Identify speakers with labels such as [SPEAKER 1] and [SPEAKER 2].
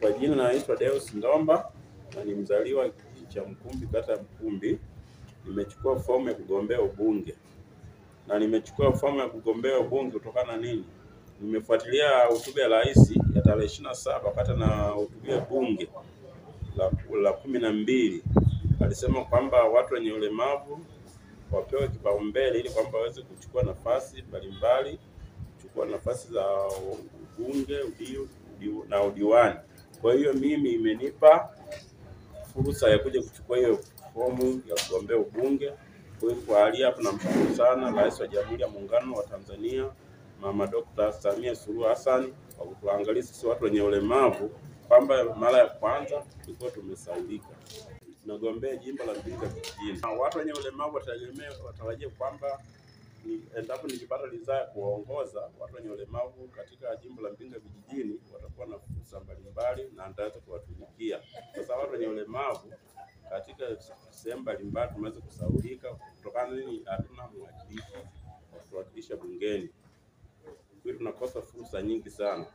[SPEAKER 1] Kwa jina naitwa Deus Ndomba na ni mzaliwa kijiji cha Mkumbi, kata ya Mkumbi. Nimechukua fomu ya kugombea ubunge. Na nimechukua fomu ya kugombea ubunge kutokana nini? Nimefuatilia hotuba ya Rais ya tarehe 27 wakati na hutubia bunge la 12. Alisema kwamba watu wenye ulemavu wapewe kipaumbele ili kwamba waweze kuchukua nafasi mbalimbali, kuchukua nafasi za ubunge, na udiwani. Kwa hiyo mimi imenipa fursa ya kuja kuchukua hiyo fomu ya kugombea ubunge. Kwa hali hapa namshukuru sana Rais wa Jamhuri ya Muungano wa Tanzania, Mama Dr. Samia Suluhu Hassan, kwa kutuangalia sisi watu wenye ulemavu kwamba mara ya kwanza tulikuwa tumesaulika. Tunagombea jimbo la Mbinga vijijini. Watu wenye ulemavu watarajia kwamba endapo nikipata ridhaa ya kuwaongoza watu wenye ulemavu katika jimbo la Mbinga vijijini, watakuwa na fursa mbalimbali na nitaweza kuwatumikia. Kwa sababu watu wenye ulemavu katika sehemu mbalimbali tumeweza kusaulika kutokana nini? Hatuna mwakilishi wa kuwakilisha bungeni. Kwa hiyo tunakosa fursa nyingi sana.